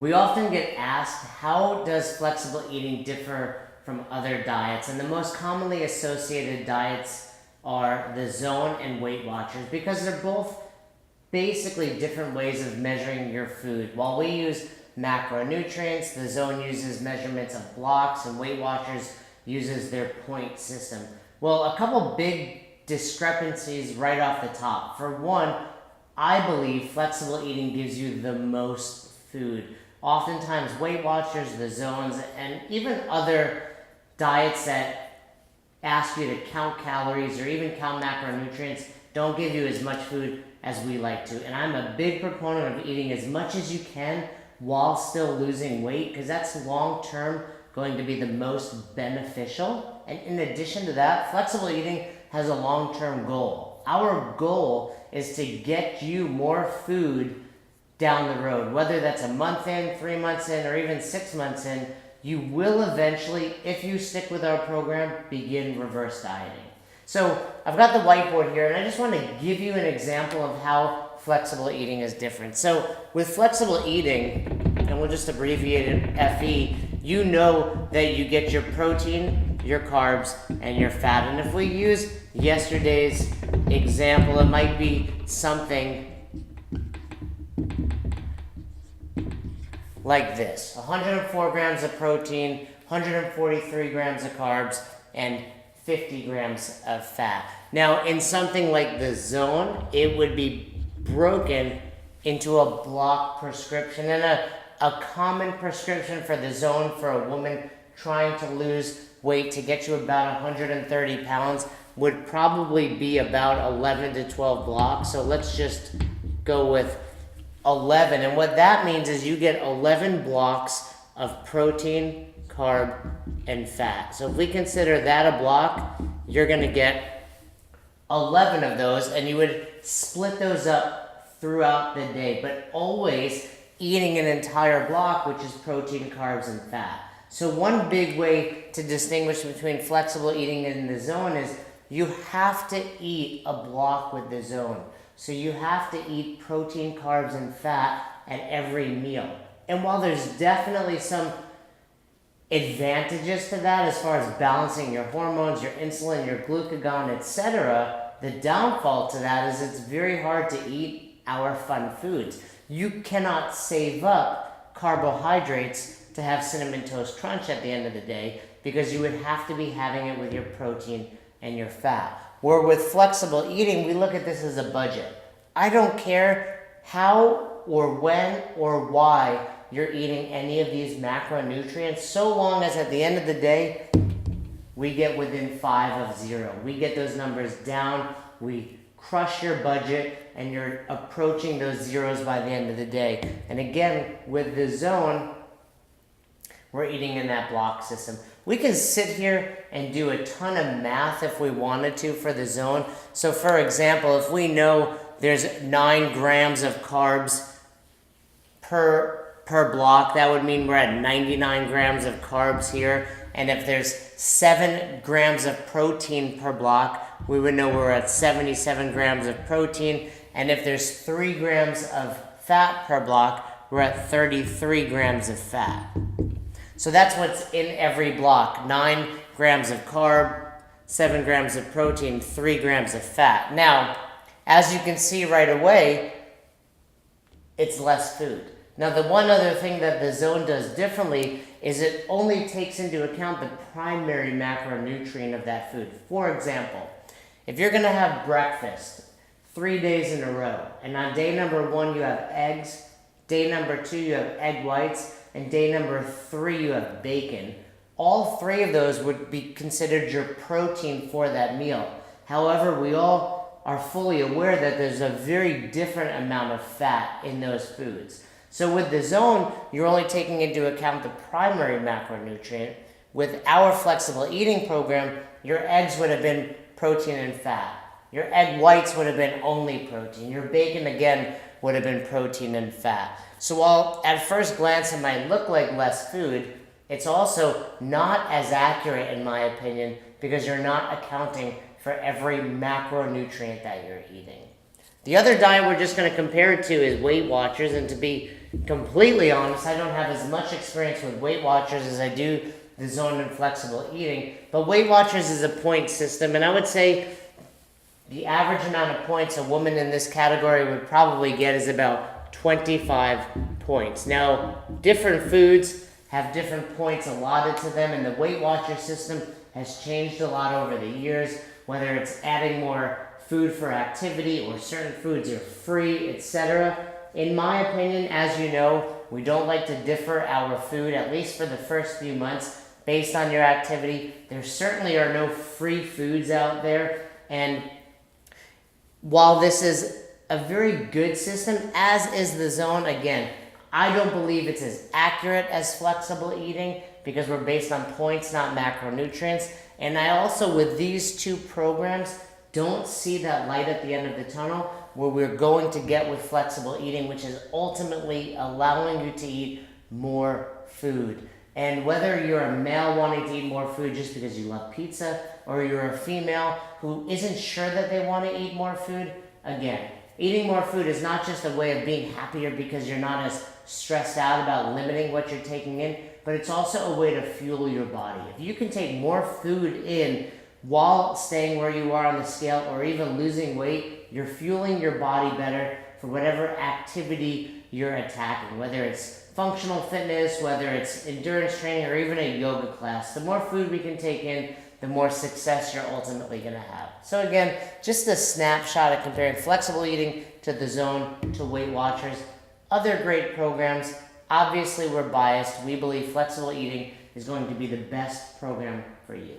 We often get asked, how does flexible eating differ from other diets? And the most commonly associated diets are the Zone and Weight Watchers, because they're both basically different ways of measuring your food. While we use macronutrients, the Zone uses measurements of blocks, and Weight Watchers uses their point system. Well, a couple big discrepancies right off the top. For one, I believe flexible eating gives you the most food. Oftentimes, Weight Watchers, the Zones, and even other diets that ask you to count calories or even count macronutrients don't give you as much food as we like to. And I'm a big proponent of eating as much as you can while still losing weight, because that's long-term going to be the most beneficial. And in addition to that, flexible eating has a long-term goal. Our goal is to get you more food down the road, whether that's a month in, 3 months in, or even 6 months in. You will eventually, if you stick with our program, begin reverse dieting. So I've got the whiteboard here, and I just want to give you an example of how flexible eating is different. So with flexible eating, and we'll just abbreviate it FE, you know that you get your protein, your carbs, and your fat. And if we use yesterday's example, it might be something like this: 104 grams of protein, 143 grams of carbs, and 50 grams of fat. Now, in something like the Zone, it would be broken into a block prescription. And a common prescription for the Zone for a woman trying to lose weight to get you about 130 pounds would probably be about 11 to 12 blocks. So let's just go with 11. And what that means is you get 11 blocks of protein, carb, and fat. So if we consider that a block, you're going to get 11 of those, and you would split those up throughout the day, but always eating an entire block, which is protein, carbs, and fat. So one big way to distinguish between flexible eating and the Zone is you have to eat a block with the Zone. So you have to eat protein, carbs, and fat at every meal. And while there's definitely some advantages to that as far as balancing your hormones, your insulin, your glucagon, etc., the downfall to that is it's very hard to eat our fun foods. You cannot save up carbohydrates to have Cinnamon Toast Crunch at the end of the day, because you would have to be having it with your protein and your fat. Where with flexible eating, we look at this as a budget. I don't care how or when or why you're eating any of these macronutrients, so long as at the end of the day, we get within 5 of 0. We get those numbers down, we crush your budget, and you're approaching those zeros by the end of the day. And again, with the Zone, we're eating in that block system. We can sit here and do a ton of math if we wanted to for the Zone. So for example, if we know there's 9 grams of carbs per block, that would mean we're at 99 grams of carbs here. And if there's 7 grams of protein per block, we would know we're at 77 grams of protein. And if there's 3 grams of fat per block, we're at 33 grams of fat. So that's what's in every block: 9 grams of carb, 7 grams of protein, 3 grams of fat. Now, as you can see right away, it's less food. Now, the one other thing that the Zone does differently is it only takes into account the primary macronutrient of that food. For example, if you're going to have breakfast 3 days in a row, and on day number 1 you have eggs, day number 2 you have egg whites, and day number 3 you have bacon, all 3 of those would be considered your protein for that meal. However, we all are fully aware that there's a very different amount of fat in those foods. So with the Zone, you're only taking into account the primary macronutrient. With our flexible eating program, your eggs would have been protein and fat. Your egg whites would have been only protein. Your bacon, again, would have been protein and fat. So while at first glance it might look like less food, it's also not as accurate in my opinion, because you're not accounting for every macronutrient that you're eating. The other diet we're just going to compare it to is Weight Watchers, and to be completely honest, I don't have as much experience with Weight Watchers as I do the Zone and Flexible Eating, but Weight Watchers is a point system, and I would say the average amount of points a woman in this category would probably get is about 25 points. Now, different foods have different points allotted to them, and the Weight Watcher system has changed a lot over the years, whether it's adding more food for activity or certain foods are free, etc. In my opinion, as you know, we don't like to differ our food, at least for the first few months, based on your activity. There certainly are no free foods out there, and while this is a very good system, as is the Zone, again, I don't believe it's as accurate as flexible eating because we're based on points, not macronutrients. And I also, with these two programs, don't see that light at the end of the tunnel where we're going to get with flexible eating, which is ultimately allowing you to eat more food. And whether you're a male wanting to eat more food just because you love pizza, or you're a female who isn't sure that they want to eat more food, again, eating more food is not just a way of being happier because you're not as stressed out about limiting what you're taking in, but it's also a way to fuel your body. If you can take more food in while staying where you are on the scale or even losing weight, you're fueling your body better for whatever activity you're attacking, whether it's functional fitness, whether it's endurance training, or even a yoga class. The more food we can take in, the more success you're ultimately going to have. So again, just a snapshot of comparing flexible eating to the Zone to Weight Watchers. Other great programs. Obviously, we're biased. We believe flexible eating is going to be the best program for you.